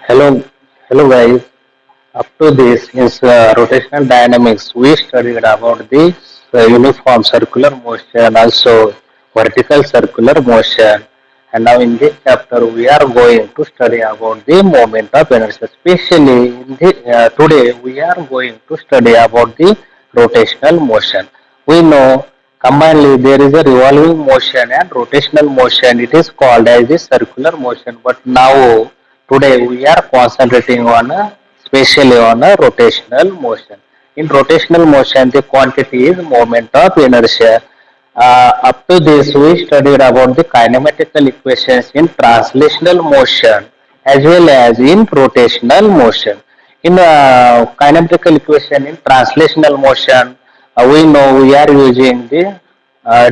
Hello, hello guys. Up to this is rotational dynamics. We studied about the uniform circular motion, also vertical circular motion, and now in this chapter we are going to study about the moment of inertia. Especially in the today we are going to study about the rotational motion. We know combinedly there is a revolving motion and rotational motion. It is called as the circular motion, but now today we are concentrating on especially on a rotational motion. In rotational motion, the quantity is moment of inertia. Up to this, we studied about the kinematical equations in translational motion as well as in rotational motion. In kinematical equation in translational motion, we know we are using the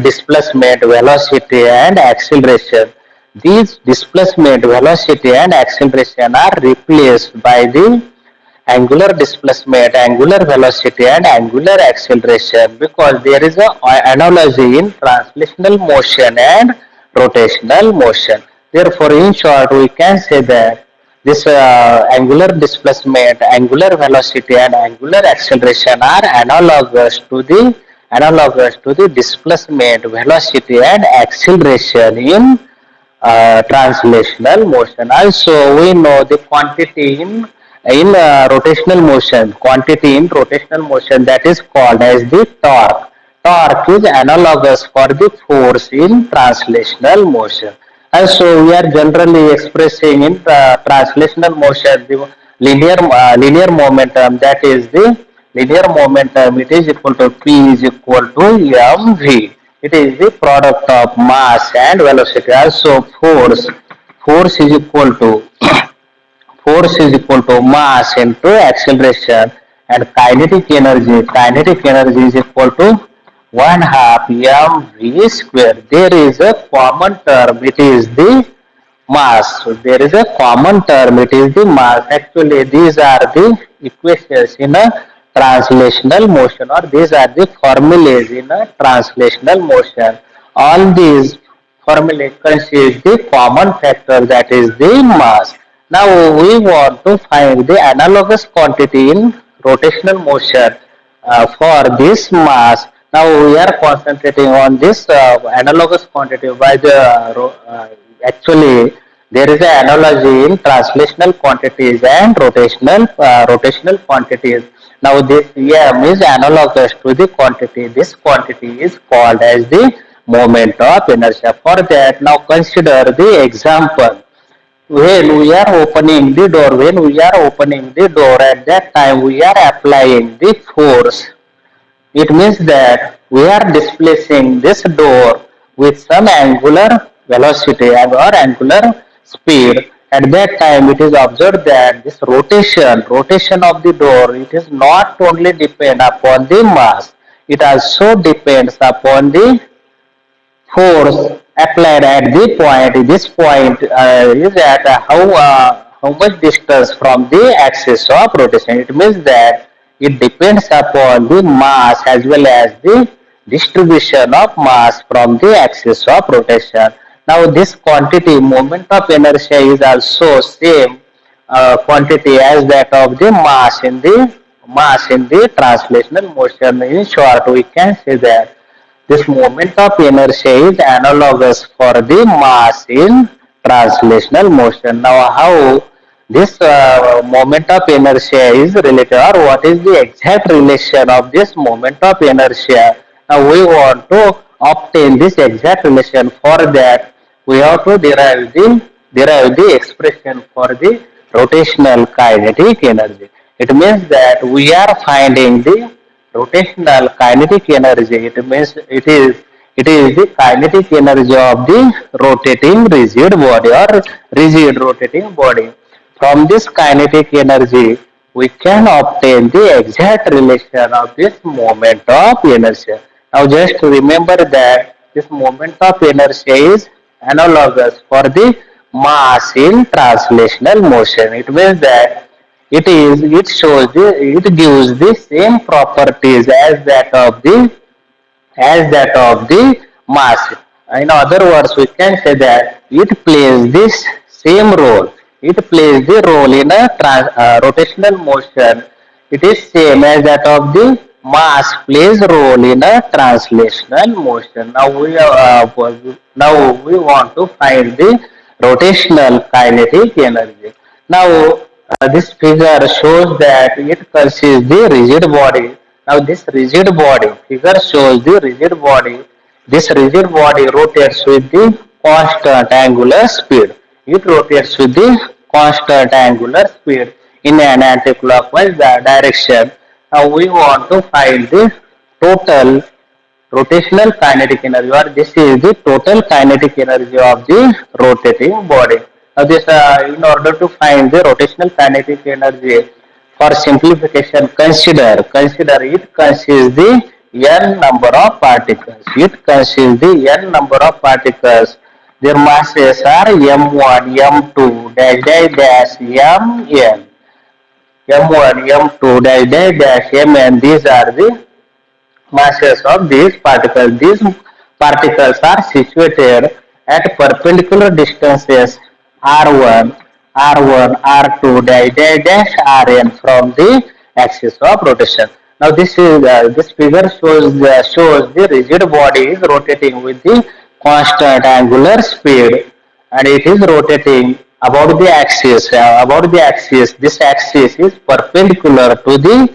displacement, velocity, and acceleration. These displacement, velocity, and acceleration are replaced by the angular displacement, angular velocity, and angular acceleration because there is an analogy in translational motion and rotational motion. Therefore, in short, we can say that this angular displacement, angular velocity, and angular acceleration are analogous to the displacement, velocity, and acceleration in translational motion. Also, we know the quantity in rotational motion, quantity in rotational motion that is called as the torque. Torque is analogous for the force in translational motion. Also, we are generally expressing in translational motion the linear momentum, that is the linear momentum. It is equal to P is equal to mv. It is the product of mass and velocity. Also, force is equal to mass into acceleration, and kinetic energy is equal to 1 half mv square. There is a common term, it is the mass. So there is a common term, it is the mass. Actually, these are the equations in a translational motion, or these are the formulas in a translational motion. All these formulae consist the common factor, that is the mass. Now we want to find the analogous quantity in rotational motion for this mass. Now we are concentrating on this analogous quantity by the actually there is an analogy in translational quantities and rotational quantities. Now this m is analogous to the quantity. This quantity is called as the moment of inertia. For that, now consider the example. When we are opening the door, at that time we are applying the force. It means that we are displacing this door with some angular velocity or angular speed. At that time, it is observed that this rotation of the door, it is not only depend upon the mass, it also depends upon the force applied at the point. This point is at how much distance from the axis of rotation. It means that it depends upon the mass as well as the distribution of mass from the axis of rotation. Now this quantity, moment of inertia, is also same quantity as that of the mass in the translational motion. In short, we can say that this moment of inertia is analogous for the mass in translational motion. Now, how this moment of inertia is related, or what is the exact relation of this moment of inertia? Now, we want to obtain this exact relation. For that, we have to derive the expression for the rotational kinetic energy. It means that we are finding the rotational kinetic energy. It is the kinetic energy of the rotating rigid body or rigid rotating body. From this kinetic energy, we can obtain the exact relation of this moment of inertia. Now just remember that this moment of inertia is analogous for the mass in translational motion. It means that it gives the same properties as that of the mass. In other words, we can say that it plays this same role. it plays the role in a rotational motion. It is same as that of the mass plays role in a translational motion. Now we want to find the rotational kinetic energy. Now this figure shows that it consists the rigid body. Now this rigid body figure shows the rigid body. This rigid body rotates with the constant angular speed. It rotates with the constant angular speed in an anti-clockwise direction. Now we want to find the total rotational kinetic energy, or this is the total kinetic energy of the rotating body. Now this in order to find the rotational kinetic energy, for simplification, consider it consists the n number of particles. It consists the n number of particles. Their masses are m1, m2, dash dash dash, mn, m1, m2, dash dash dash, mn. These are the masses of these particles. These particles are situated at perpendicular distances r1, r1, r2, dash dash dash, rn from the axis of rotation. Now this figure shows the rigid body is rotating with the constant angular speed, and it is rotating about the axis. About the axis, this axis is perpendicular to the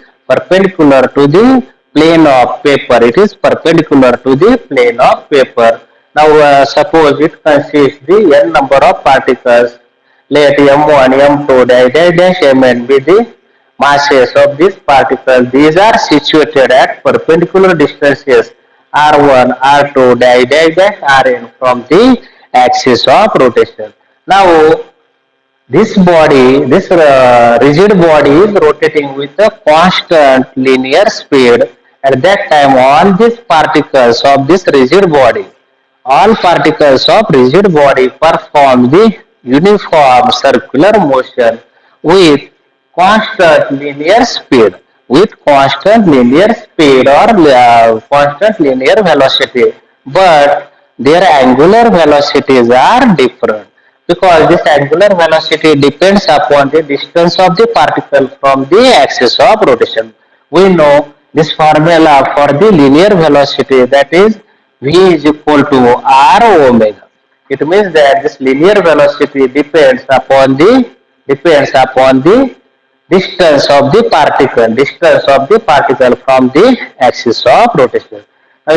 plane of paper. It is perpendicular to the plane of paper. Now suppose it consists the n number of particles. Let m1, m2, dash dash dash, mn be the masses of these particles. These are situated at perpendicular distances r1, r2, dash dash dash, rn from the axis of rotation. Now this rigid body is rotating with a constant linear speed. At that time, all these particles of this rigid body, all particles of rigid body perform the uniform circular motion with constant linear speed, or constant linear velocity, but their angular velocities are different, because this angular velocity depends upon the distance of the particle from the axis of rotation. We know this formula for the linear velocity, that is v is equal to r omega. It means that this linear velocity depends upon the distance of the particle from the axis of rotation.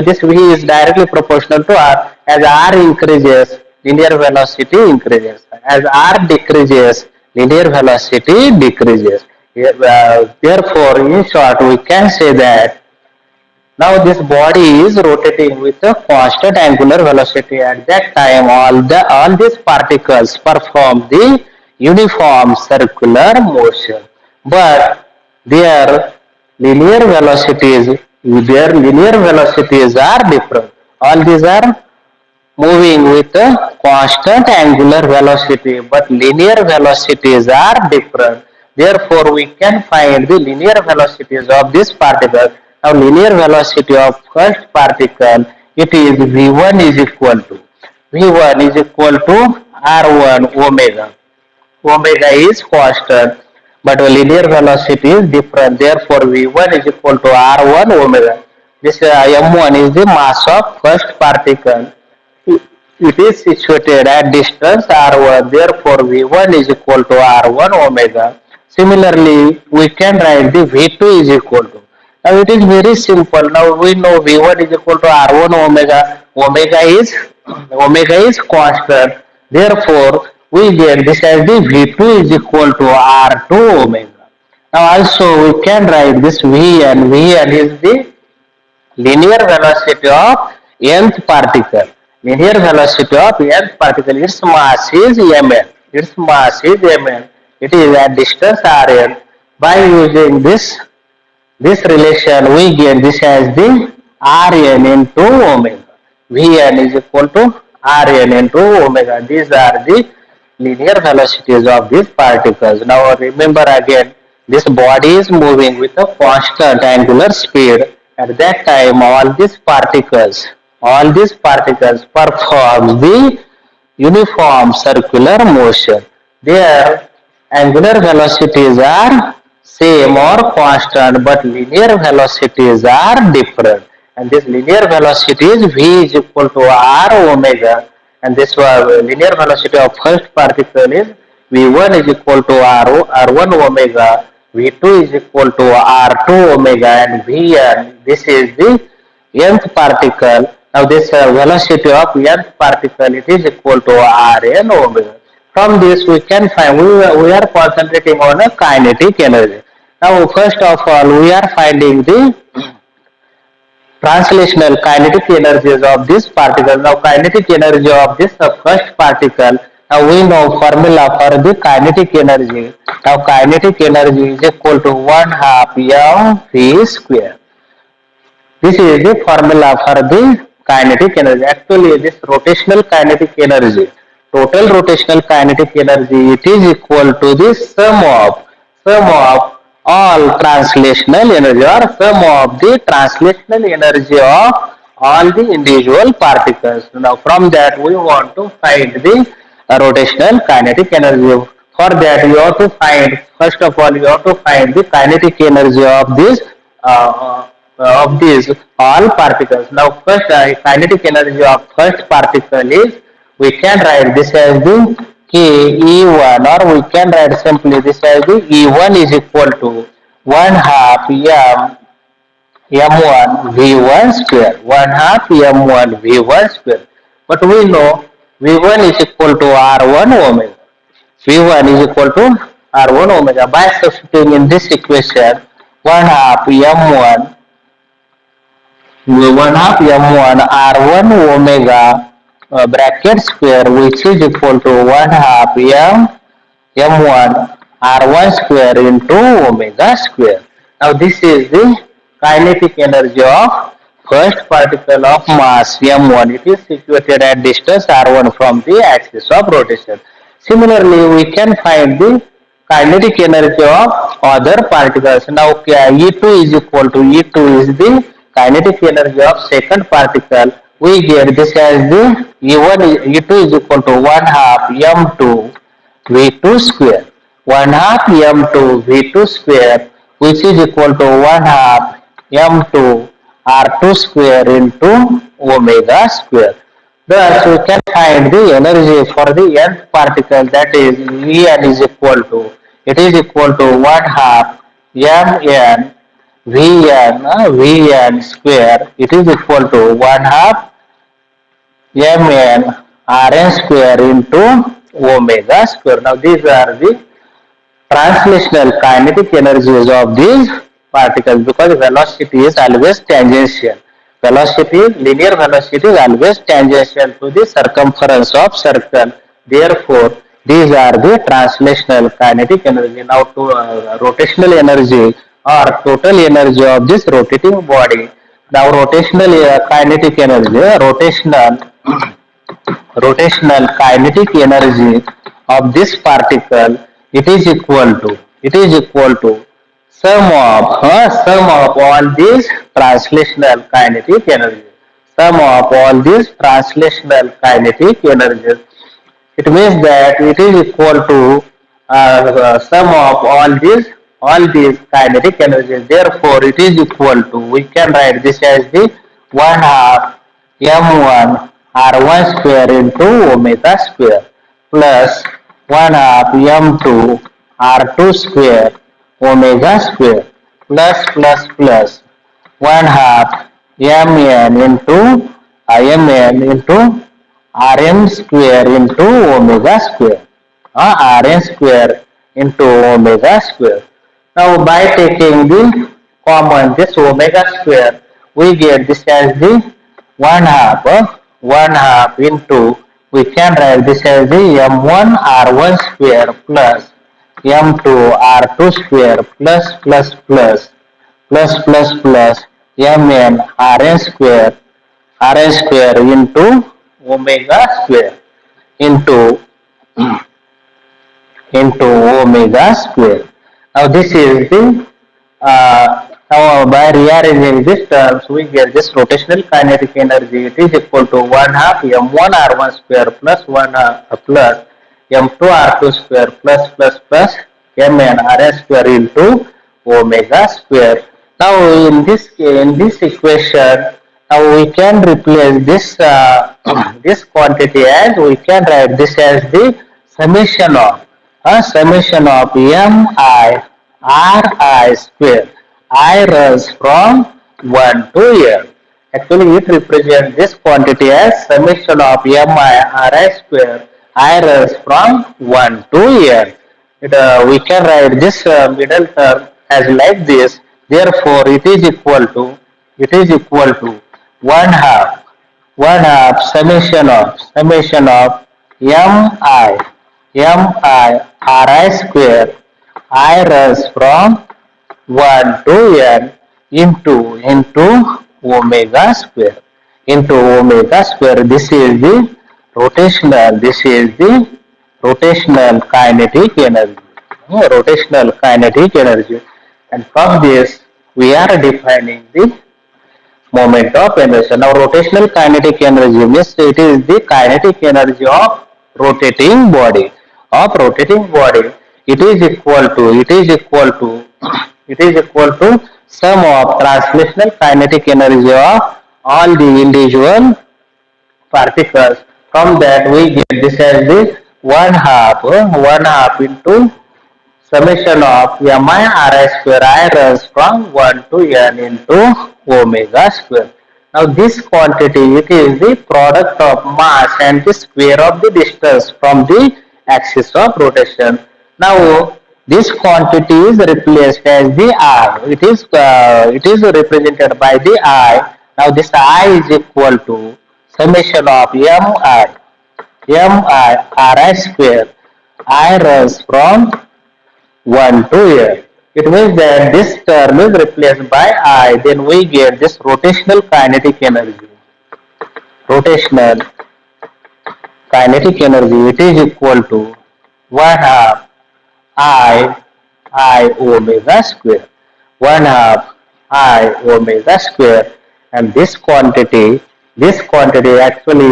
This v is directly proportional to r. As r increases, linear velocity increases. As r decreases, linear velocity decreases. Therefore, in short, we can say that now this body is rotating with a constant angular velocity. At that time, all these particles perform the uniform circular motion, but their linear velocities are different. All these are moving with a constant angular velocity, but linear velocities are different. Therefore, we can find the linear velocities of this particle. Now, linear velocity of first particle, it is v1 is equal to r1 omega. Omega is constant, but linear velocity is different. Therefore, v1 is equal to r1 omega. This m1 is the mass of first particle. It is situated at distance r1. Therefore, v1 is equal to r1 omega. Similarly, we can write the v2 is equal to. Now it is very simple. Now we know v1 is equal to r1 omega. Omega is constant. Therefore, we get this as the v2 is equal to r2 omega. Now also we can write this vn. Vn is the linear velocity of nth particle. Linear velocity of nth particle. Its mass is mn. It is at distance rn. By using this relation, we get this as the rn into omega. Vn is equal to rn into omega. These are the linear velocities of these particles. Now remember again, this body is moving with a constant angular speed. At that time, all these particles perform the uniform circular motion. their angular velocities are same or constant, but linear velocities are different. And this linear velocity is v is equal to r omega, and this linear velocity of first particle is v1 is equal to r1 omega, v2 is equal to r2 omega, and vn, this is the nth particle. Now this velocity of nth particle, it is equal to Rn omega. From this we can find, we are concentrating on a kinetic energy. Now first of all we are finding the translational kinetic energies of this particle. Now kinetic energy of this first particle, now we know formula for the kinetic energy. Now kinetic energy is equal to 1 half mv square. This is the formula for the kinetic energy. Actually, this rotational kinetic energy, total rotational kinetic energy, it is equal to the sum of all translational energy, or sum of the translational energy of all the individual particles. Now, from that we want to find the rotational kinetic energy. For that, you have to find, first of all, you have to find the kinetic energy of this of these all particles. Now first kinetic energy of first particle is, we can write this as the k E1, or we can write simply this as the E1 is equal to 1 half m1 v1 square, 1 half m1 v1 square. But we know v1 is equal to r1 omega. v1 is equal to r1 omega. By substituting in this equation 1 half m1 m1 r1 omega bracket square, which is equal to 1 half m1 r1 square into omega square. Now this is the kinetic energy of first particle of mass m1. It is situated at distance r1 from the axis of rotation. Similarly, we can find the kinetic energy of other particles. Now E2 is equal to, E2 is the kinetic energy of second particle. We get this as the E2 is equal to 1 half m2 v2 square, 1 half m2 v2 square, which is equal to 1 half m2 r2 square into omega square. Thus, we can find the energy for the nth particle, that is Vn is equal to, it is equal to 1 half mn Vn square, it is equal to 1 half mn Rn square into omega square. Now these are the translational kinetic energies of these particles, because velocity is always tangential. Velocity, linear velocity is always tangential to the circumference of circle. Therefore, these are the translational kinetic energy. Now to rotational energy, or total energy of this rotating body. Now rotational kinetic energy, rotational kinetic energy of this particle, it is equal to sum of all these translational kinetic energies. Sum of all these translational kinetic energies. It means that it is equal to sum of all these kinetic energies. Therefore, it is equal to, we can write this as the 1 half m1 r1 square into omega square plus 1 half m2 r2 square omega square plus 1 half mn into Rn square into omega square, Rn square into omega square. Now by taking the common this omega square, we get this as the 1 half into, we can write this as the m1 r1 square plus m2 r2 square plus mn Rn square into omega square into omega square. Now this is the now by rearranging these terms, we get this rotational kinetic energy. It is equal to 1 half m1 r1 square plus 1 half plus m2 r2 square plus mn r square into omega square. Now in this equation, now we can replace this this quantity as, we can write this as the summation of m I r I square. I runs from 1 to n. Actually, it represents this quantity as summation of mi ri square. I runs from 1 to n. We can write this middle term as like this. Therefore, it is equal to 1/2 summation of mi ri square. I runs from 1 to n into omega square, this is the rotational kinetic energy. And from this we are defining the moment of inertia. Now rotational kinetic energy means it is the kinetic energy of rotating body. It is equal to sum of translational kinetic energy of all the individual particles. From that we get this as the one half into summation of mi ri square. I runs from 1 to n into omega square. Now this quantity, it is the product of mass and the square of the distance from the axis of rotation. Now this quantity is replaced as the I. It is represented by the I. Now this I is equal to summation of mi ri square. I runs from 1 to n. It means that this term is replaced by I, then we get this rotational kinetic energy. It is equal to 1/2 I omega square. 1/2 I omega square. And this quantity actually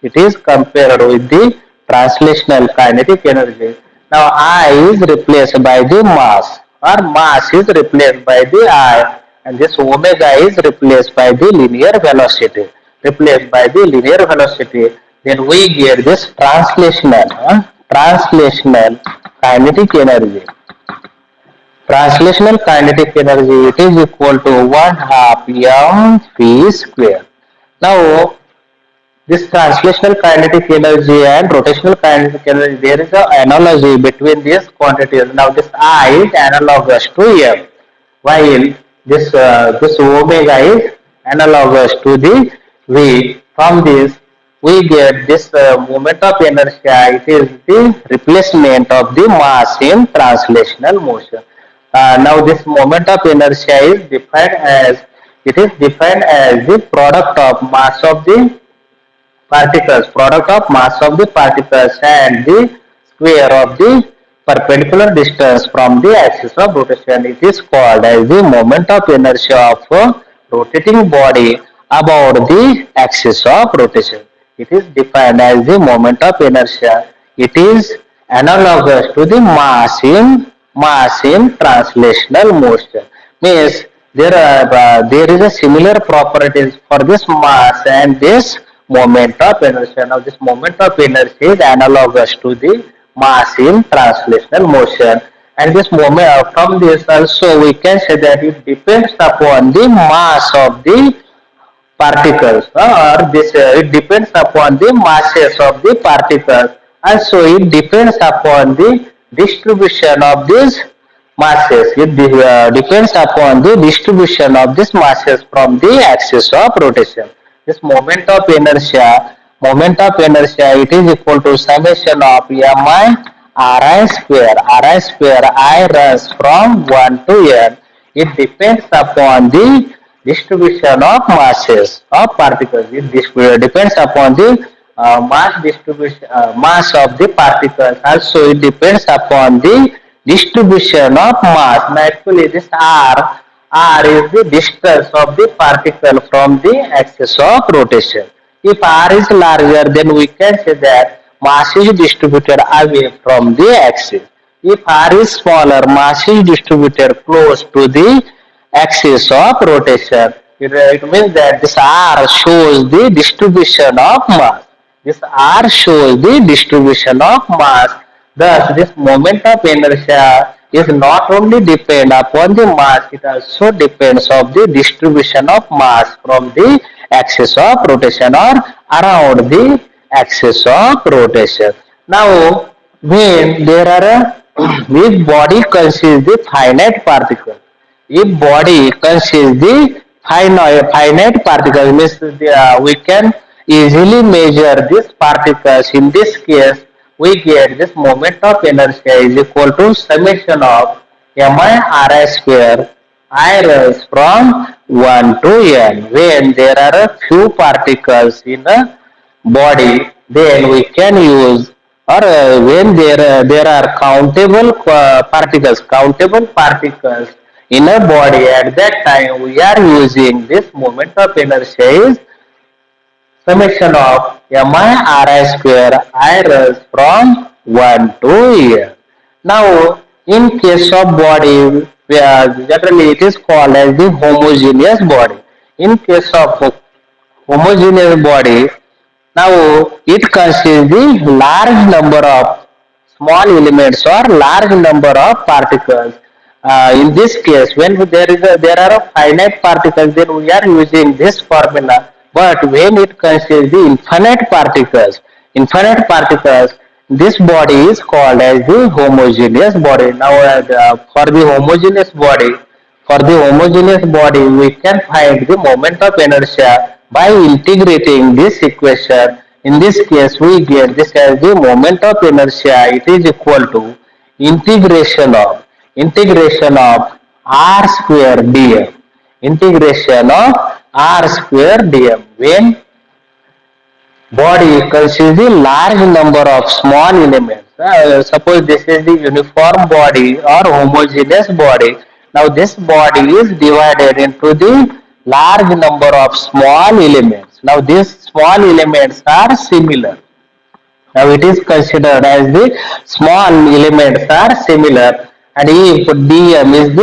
it is compared with the translational kinetic energy. Now I is replaced by the mass, or mass is replaced by the I, and this omega is replaced by the linear velocity. Then we get this translational kinetic energy. It is equal to 1/2 mv square. Now this translational kinetic energy and rotational kinetic energy, there is an analogy between these quantities. Now this I is analogous to m, while this omega is analogous to the v. From this we get this moment of inertia. It is the replacement of the mass in translational motion. Now this moment of inertia is defined as the product of mass of the particles and the square of the perpendicular distance from the axis of rotation. It is called as the moment of inertia of a rotating body about the axis of rotation. It is defined as the moment of inertia. It is analogous to the mass in translational motion. Means there is a similar properties for this mass and this moment of inertia. Now this moment of inertia is analogous to the mass in translational motion, and this moment, from this also we can say that it depends upon the mass of the particles, or this it depends upon the masses of the particles. Also it depends upon the distribution of these masses. It depends upon the distribution of these masses from the axis of rotation. This moment of inertia, it is equal to summation of mi ri square. I runs from 1 to n. It depends upon the distribution of masses of particles. It depends upon the mass of the particles. Also it depends upon the distribution of mass. Now actually this r is the distance of the particle from the axis of rotation. If r is larger, then we can say that mass is distributed away from the axis. If r is smaller, mass is distributed close to the axis of rotation. It means that this r shows the distribution of mass. This r shows the distribution of mass. Thus, this moment of inertia is not only depend upon the mass, it also depends on the distribution of mass from the axis of rotation or around the axis of rotation. Now, when there are if body consists the finite particles, if body consists the finite particles, means we can easily measure these particles. In this case, we get this moment of inertia is equal to summation of mi ri square I runs from 1 to n. When there are a few particles in a body, then we can use, or when there are countable particles in a body, at that time we are using this moment of inertia is summation of mi ri square I runs from 1 to n. Now, in case of body, generally it is called as the homogeneous body. In case of homogeneous body, now it consists the large number of small elements or large number of particles. In this case, when there are a finite particles, then we are using this formula. But when it consists the infinite particles, this body is called as the homogeneous body. Now, for the homogeneous body, we can find the moment of inertia by integrating this equation. In this case, we get this as the moment of inertia. It is equal to integration of r square dm. Integration of r square dm. When body consists a large number of small elements. Suppose this is the uniform body or homogeneous body. Now this body is divided into the large number of small elements. Now these small elements are similar. Now it is considered as the small elements are similar, and if dm is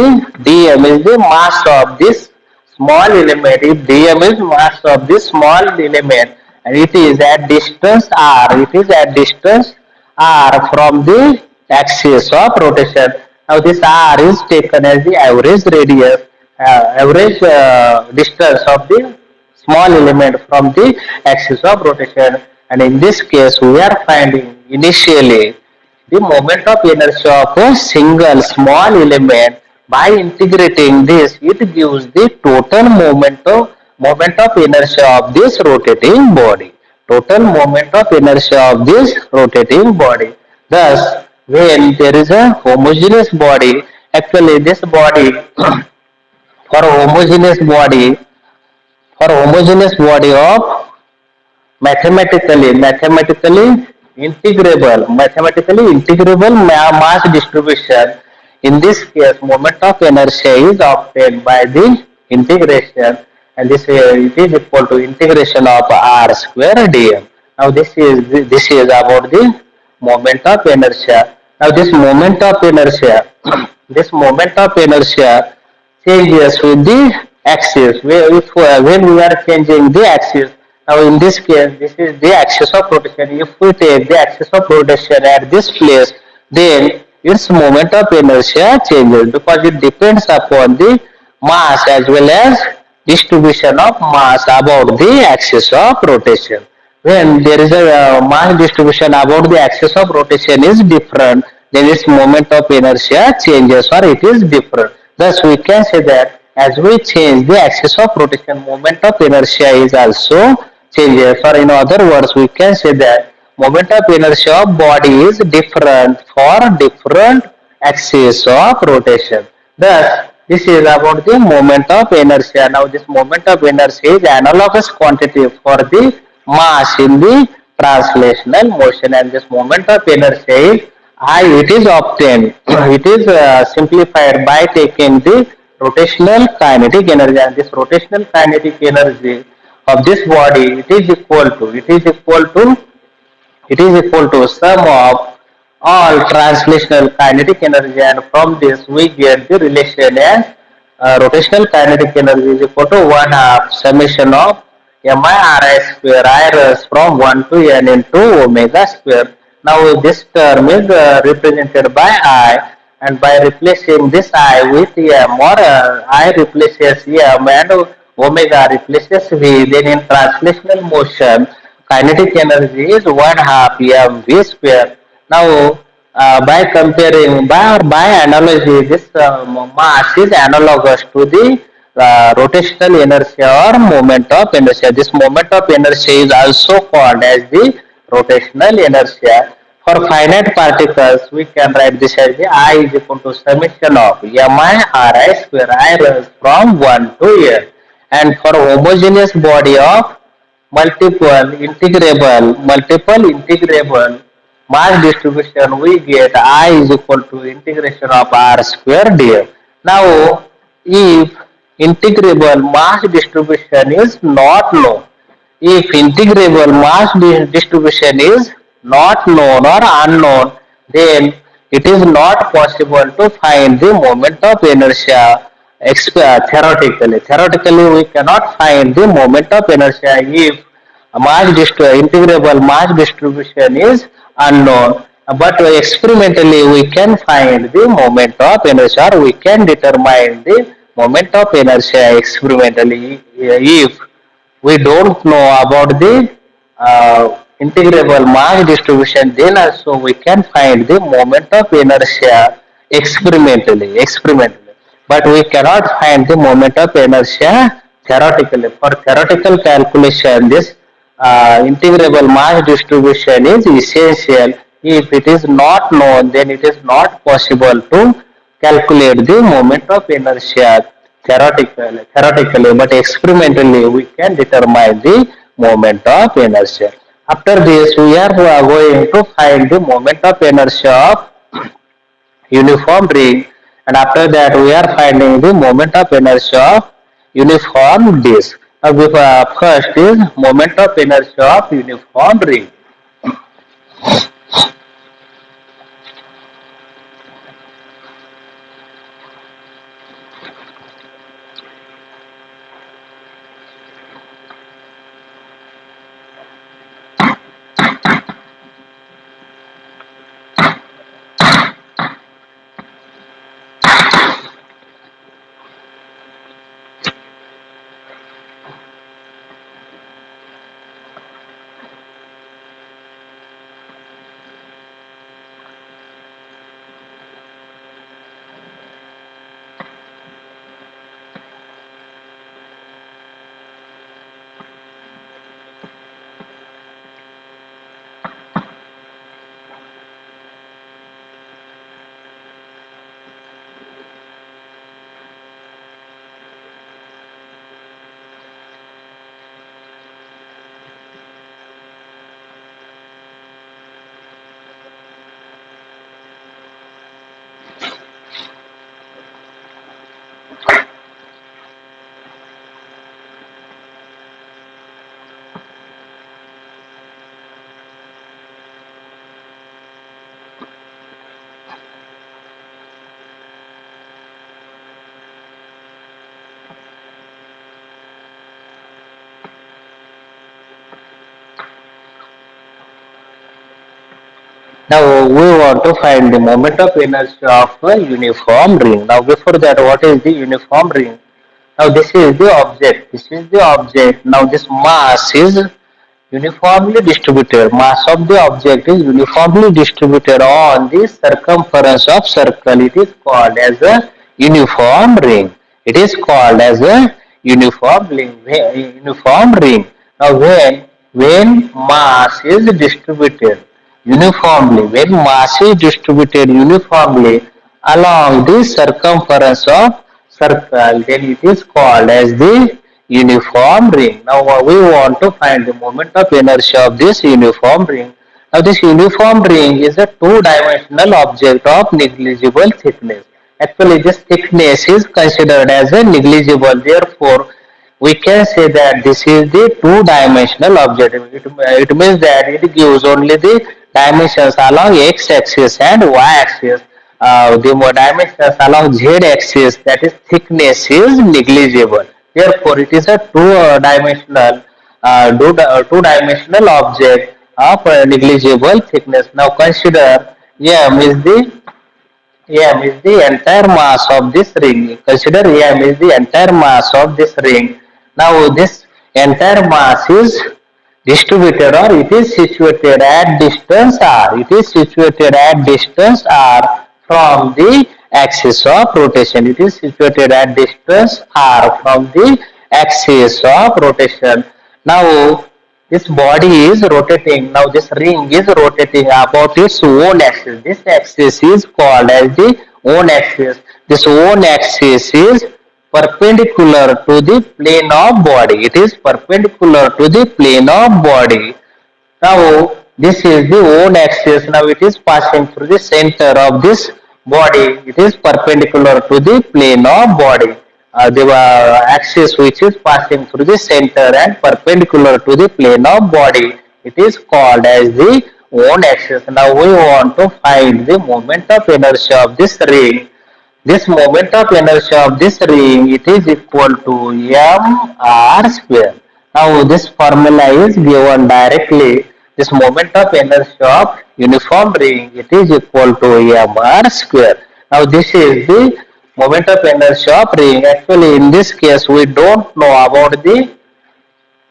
the mass of this small element, if dm is mass of this small element, and it is at distance r, from the axis of rotation. Now this r is taken as the average radius, average distance of the small element from the axis of rotation, and in this case we are finding initially the moment of inertia of a single small element. By integrating this, it gives the total moment of inertia of this rotating body. Total moment of inertia of this rotating body. Thus, when there is a homogeneous body, actually this body for homogeneous body of mathematically integrable mass distribution. In this case, moment of inertia is obtained by the integration, and this it is equal to integration of r square dm. Now this is about the moment of inertia. Now this moment of inertia this moment of inertia changes with the axis. When we are changing the axis, now in this case, this is the axis of rotation. If we take the axis of rotation at this place, then its moment of inertia changes, because it depends upon the mass as well as distribution of mass about the axis of rotation. When there is a mass distribution about the axis of rotation is different, then its moment of inertia changes or it is different. Thus, we can say that as we change the axis of rotation, moment of inertia is also changes. Or in other words, we can say that moment of inertia of body is different for different axis of rotation. Thus, this is about the moment of inertia. Now, this moment of inertia is analogous quantity for the mass in the translational motion, and this moment of inertia is it is obtained. It is simplified by taking the rotational kinetic energy, and this rotational kinetic energy of this body it is equal to It is equal to sum of all translational kinetic energy, and from this we get the relation as rotational kinetic energy is equal to 1 half summation of mi square I rs from 1 to n into omega square. Now this term is represented by I, and by replacing this I with m, or I replaces m and omega replaces v, then in translational motion kinetic energy is 1 half mv square. Now, by comparing, by analogy, this mass is analogous to the rotational inertia or moment of inertia. This moment of inertia is also called as the rotational inertia. For finite particles, we can write this as the I is equal to summation of mi ri square I runs from 1 to n. And for homogeneous body of multiple integrable mass distribution, we get I is equal to integration of r square df. Now, if integrable mass distribution is not known, if integrable mass distribution is not known or unknown, then it is not possible to find the moment of inertia theoretically. Theoretically, we cannot find the moment of inertia if integrable mass distribution is unknown. But experimentally, we can find the moment of inertia, or we can determine the moment of inertia experimentally if we don't know about the integrable mass distribution, then also we can find the moment of inertia experimentally. But we cannot find the moment of inertia theoretically. For theoretical calculation, this integrable mass distribution is essential. If it is not known, then it is not possible to calculate the moment of inertia theoretically, but experimentally we can determine the moment of inertia. After this, we are going to find the moment of inertia of uniform ring, and after that we are finding the moment of inertia of uniform disk. Now, first is moment of inertia of uniform ring. Now we want to find the moment of inertia of a uniform ring. Now before that, what is the uniform ring? Now this is the object. This is the object. Now this mass is uniformly distributed. Mass of the object is uniformly distributed on the circumference of circle. It is called as a uniform ring. It is called as a uniform ring. Uniform ring. Now when mass is distributed uniformly, when mass is distributed uniformly along the circumference of circle, then it is called as the uniform ring. Now we want to find the moment of inertia of this uniform ring. Now this uniform ring is a two-dimensional object of negligible thickness. Actually this thickness is considered as a negligible. Therefore, we can say that this is the two-dimensional object. It means that it gives only the dimensions along x-axis and y-axis. The dimensions along z-axis, that is thickness, is negligible. Therefore, it is a two-dimensional object of negligible thickness. Now consider m is the M is the entire mass of this ring. Consider M is the entire mass of this ring. Now this entire mass is distributed, or it is situated at distance r. It is situated at distance r from the axis of rotation. It is situated at distance r from the axis of rotation. Now this body is rotating. Now this ring is rotating about its own axis. This axis is called as the own axis. This own axis is perpendicular to the plane of body. It is perpendicular to the plane of body. Now this is the own axis. Now it is passing through the center of this body. It is perpendicular to the plane of body. The axis which is passing through the center and perpendicular to the plane of body. It is called as the own axis. Now we want to find the moment of inertia of this ring. This moment of inertia of this ring, it is equal to mr square. Now this formula is given directly. This moment of inertia of uniform ring, it is equal to mr square. Now this is the moment of inertia of ring. Actually in this case we don't know about the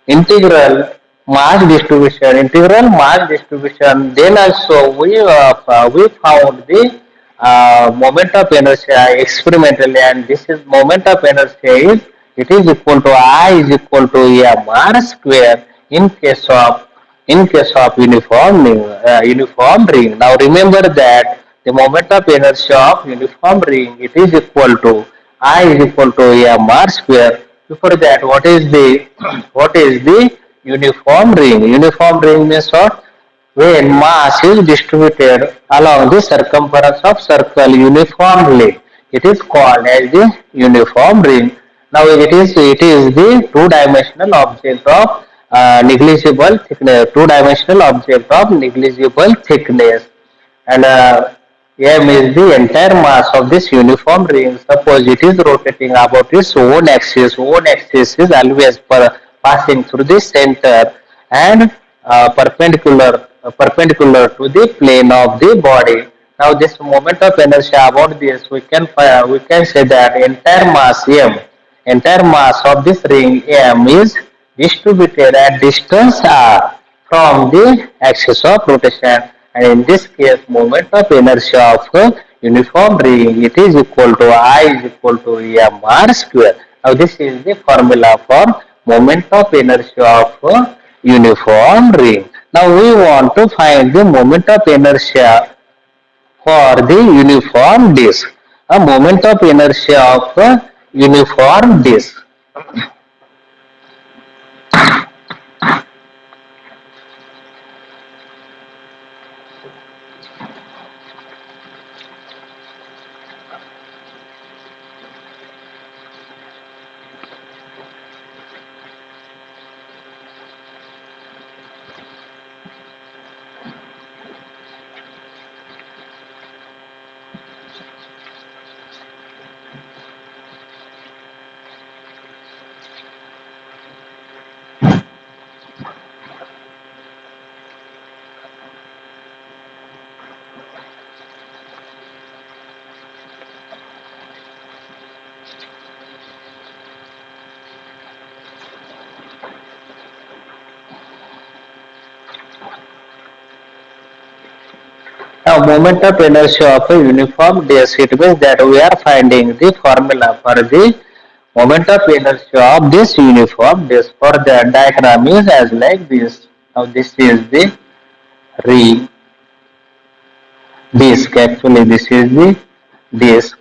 integral mass distribution. Then also we found the moment of inertia experimentally, and this is moment of inertia is, it is equal to I is equal to mr square in case of uniform ring. Now remember that the moment of inertia of uniform ring, it is equal to I is equal to mr square. Before that, what is the uniform ring? Uniform ring means what? When mass is distributed along the circumference of circle uniformly, it is called as the uniform ring. Now it is the two-dimensional object of negligible thickness. Two-dimensional object of negligible thickness, and m is the entire mass of this uniform ring. Suppose it is rotating about its own axis. Own axis is always passing through the center and perpendicular to the plane of the body. Now this moment of inertia about this, we can say that entire mass of this ring M is distributed at distance r from the axis of rotation, and in this case moment of inertia of a uniform ring, it is equal to I is equal to mr square. Now this is the formula for moment of inertia of a uniform ring. Now we want to find the moment of inertia for the uniform disk. A moment of inertia of a uniform disk. Now, moment of inertia of a uniform disk, it means that we are finding the formula for the moment of inertia of this uniform disk. For the diagram is as like this. Now, this is the ring disk. Actually, this is the disk.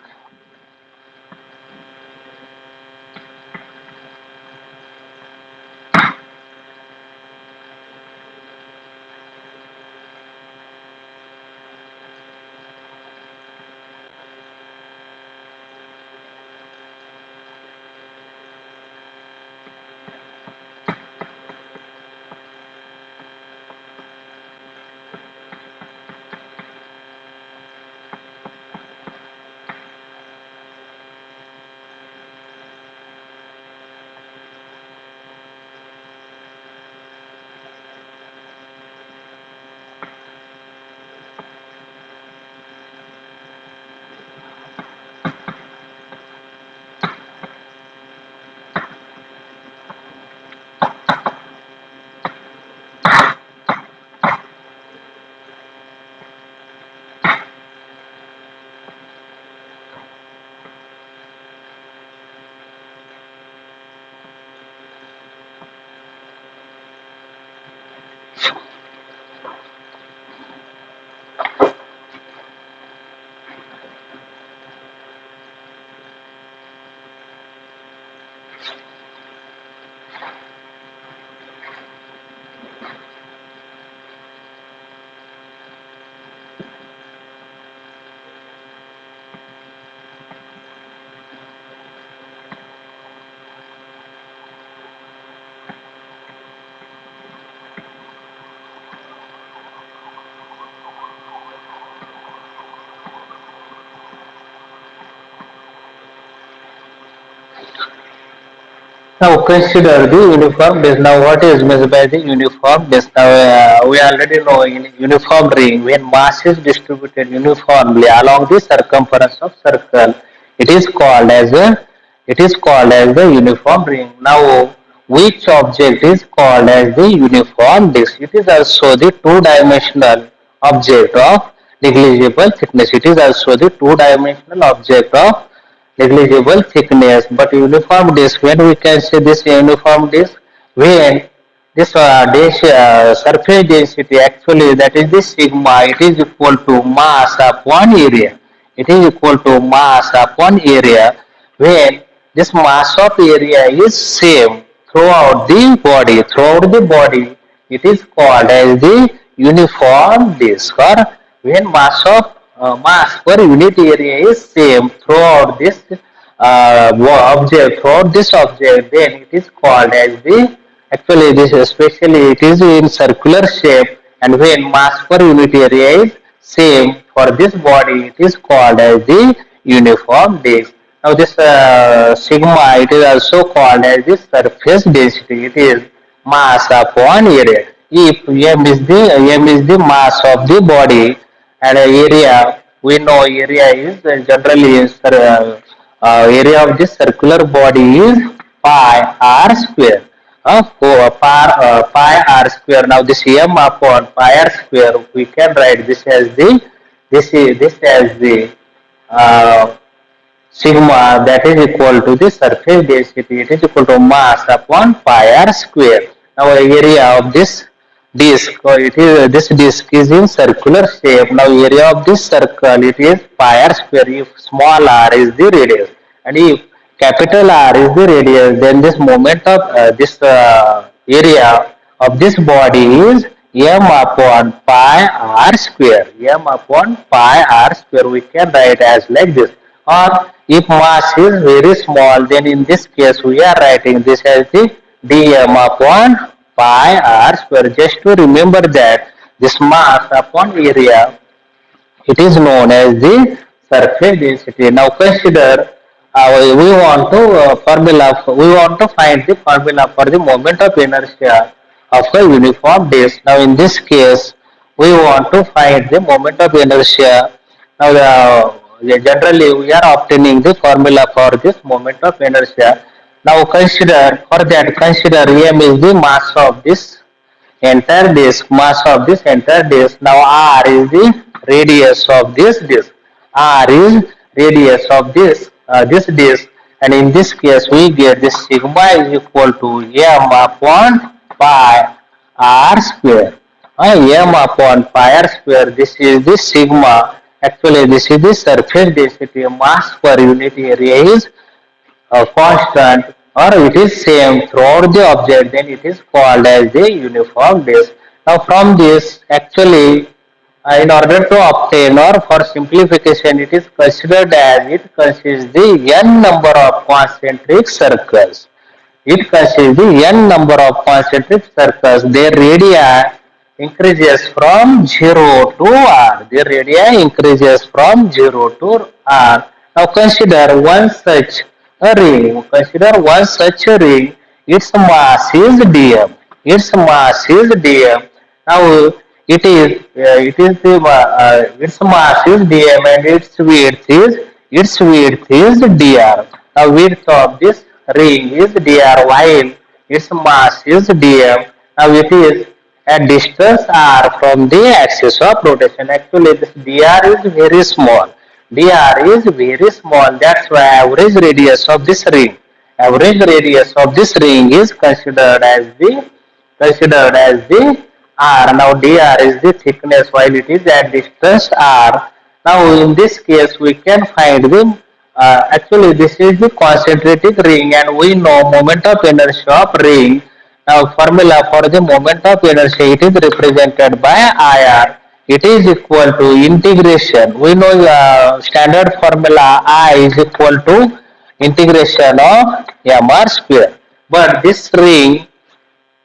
Now consider the uniform disk. Now what is meant by the uniform disk? Now we already know in uniform ring when mass is distributed uniformly along the circumference of circle, it is called as the uniform ring. Now which object is called as the uniform disk? It is also the two-dimensional object of negligible thickness. It is also the two-dimensional object of negligible thickness. But uniform disk, when we can say this uniform disk, when this surface density actually that is the sigma, it is equal to mass upon area. It is equal to mass upon area when this mass of area is same throughout the body. Throughout the body, it is called as the uniform disk. Or when mass per unit area is same throughout this object, then it is called as the actually this especially it is in circular shape, and when mass per unit area is same for this body, it is called as the uniform disk. Now this sigma, it is also called as the surface density. It is mass upon area. If m is the mass of the body, and area, we know area is generally area of this circular body is pi r square. Pi r square. Now this m upon pi r square, we can write this as the this as the uh, sigma, that is equal to the surface density. It is equal to mass upon pi r square. Now area of this disk, it is this disk is in circular shape. Now area of this circle, it is pi r square if small r is the radius, and if capital R is the radius, then this moment of this area of this body is m upon pi r square. M upon pi r square, we can write as like this. Or if mass is very small, then in this case we are writing this as the dm upon pi r square. Just to remember that this mass upon area, it is known as the surface density. Now consider we want to we want to find the formula for the moment of inertia of a uniform disk. Now in this case, we want to find the moment of inertia. Now generally we are obtaining the formula for this moment of inertia. Now consider for that, consider m is the mass of this entire disk, mass of this entire disk. Now r is the radius of this disk. R is radius of this disk, and in this case we get this sigma is equal to m upon pi r square. M upon pi r square. This is the sigma. Actually, this is the surface density. Mass per unit area is constant, or it is same throughout the object, then it is called as the uniform disk. Now from this, actually, in order to obtain, or for simplification, it is considered as it consists the n number of concentric circles. It consists the n number of concentric circles. Their radii increases from 0 to r. Their radii increases from 0 to r. Now consider one such a ring. Consider one such a ring. Its mass is dm. Its mass is dm. Now it is the its mass is dm, and its width is dr. Now width of this ring is dr, while its mass is dm. Now it is at distance r from the axis of rotation. Actually this dr is very small. Dr is very small. That's why average radius of this ring is considered as the r. Now dr is the thickness while it is at distance r. Now in this case we can find the Actually, this is the concentric ring, and we know moment of inertia of ring. Now, formula for the moment of inertia, it is represented by IR. It is equal to integration. We know standard formula I is equal to integration of mr square. But this ring,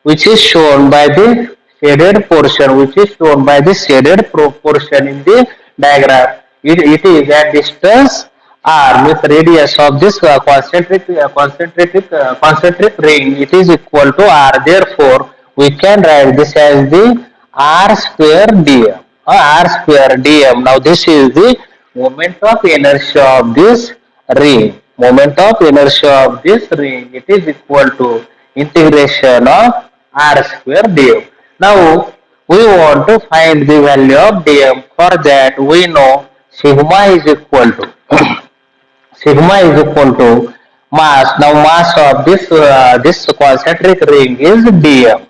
which is shown by the shaded portion, which is shown by the shaded portion in the diagram. It is at distance r, with radius of this concentric ring. It is equal to r. Therefore, we can write this as the r square dm. R square dm. Now, this is the moment of inertia of this ring. Moment of inertia of this ring. It is equal to integration of r square dm. Now, we want to find the value of dm. For that, we know sigma is equal to sigma is equal to mass. Now, mass of this concentric ring is dm.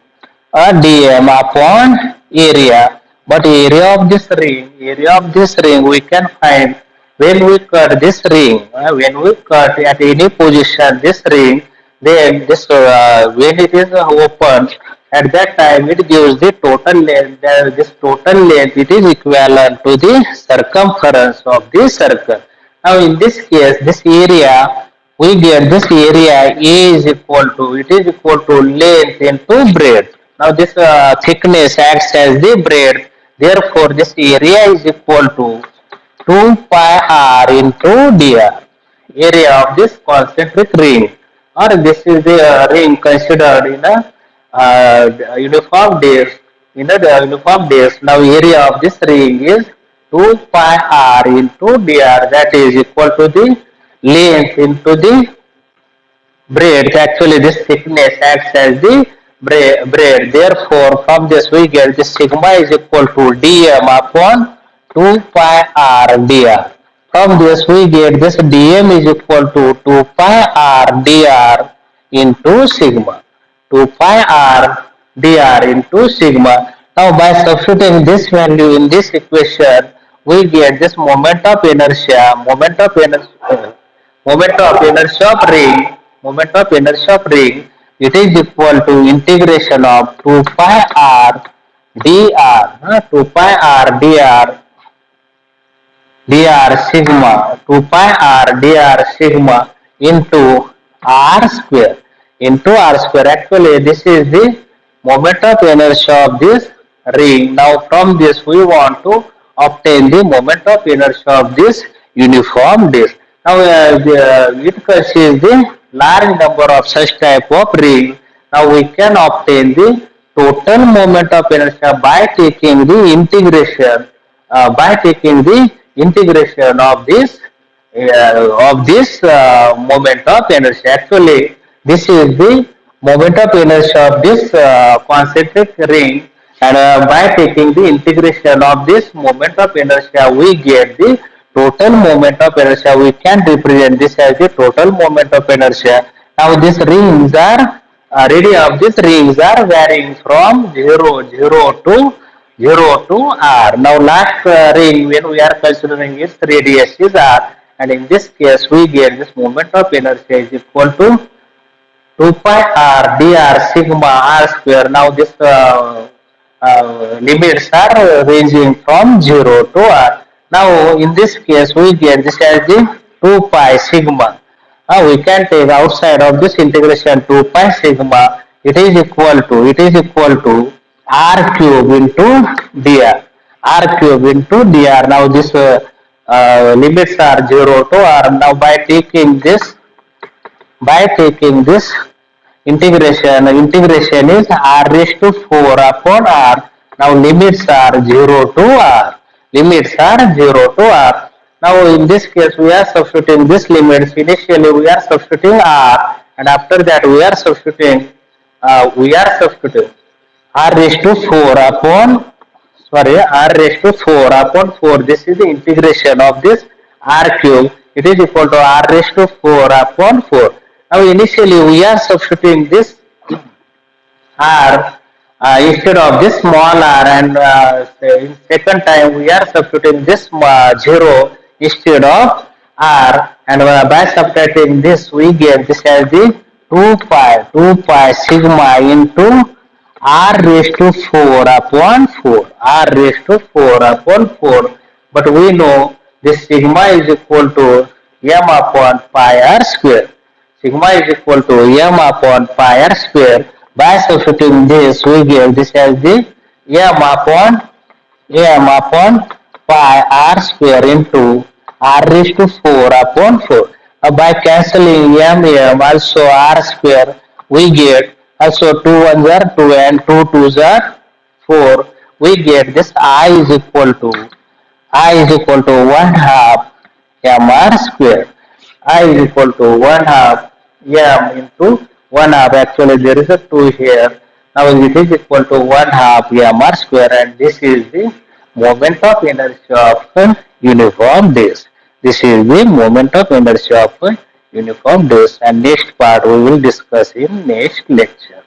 Dm upon area. But area of this ring we can find when we cut this ring. When we cut at any position this ring, then this when it is open, at that time it gives the total length. This total length, it is equivalent to the circumference of the circle. Now, in this case, this area, we get this area A is equal to, it is equal to length into breadth. Now, this thickness acts as the breadth. Therefore, this area is equal to 2 pi r into dr, area of this concentric ring. Or this is the ring considered in a uniform days. In a uniform days, now area of this ring is 2 pi r into dr, that is equal to the length into the breadth. Actually, this thickness acts as the breadth. Therefore, from this we get this sigma is equal to dm upon 2 pi r dr. From this we get this dm is equal to 2 pi r dr into sigma. 2 pi r dr into sigma. Now, by substituting this value in this equation, we get this moment of inertia of ring, it is equal to integration of 2 pi r dr, 2 pi r dr sigma, 2 pi r dr sigma into r square. Actually, this is the moment of inertia of this ring. Now, from this we want to obtain the moment of inertia of this uniform disc. Now, it consists the large number of such type of ring. Now, we can obtain the total moment of inertia by taking the integration of this moment of inertia. Actually, this is the moment of inertia of this concentric ring, and by taking the integration of this moment of inertia, we get the total moment of inertia. We can represent this as the total moment of inertia. Now, these rings are radius of these rings are varying from 0 to r. Now, last ring, when we are considering its radius is r, and in this case we get this moment of inertia is equal to 2 pi r dr sigma r square. Now, this limits are ranging from 0 to r. Now, in this case we get this as the 2 pi sigma. We can take outside of this integration 2 pi sigma. It is equal to r cube into dr. R cube into dr. Now, this limits are 0 to r. Now, by taking this integration is r raised to 4 upon r. Now, limits are 0 to r. Now, in this case we are substituting this limits. Initially we are substituting r, and after that we are substituting r raised to 4 upon r raised to 4 upon 4. This is the integration of this r cube. It is equal to r raised to 4 upon 4. Now, initially we are substituting this r instead of this small r, and in second time we are substituting this 0 instead of r, and by subtracting this we get this as the 2 pi sigma into r raised to 4 upon 4, r raised to 4 upon 4, but we know this sigma is equal to m upon pi r square. Sigma is equal to m upon pi r square. By substituting this we get this as the m upon pi r square into r raised to 4 upon 4. By cancelling m also r square we get also 2 ones are 2 and 2 twos are 4. We get this I is equal to 1 half mr square. I is equal to 1 half m into 1 half. Actually, there is a 2 here. Now it is equal to 1 half mr square, and this is the moment of inertia of a uniform disk. This is the moment of inertia of a uniform disk, and next part we will discuss in next lecture.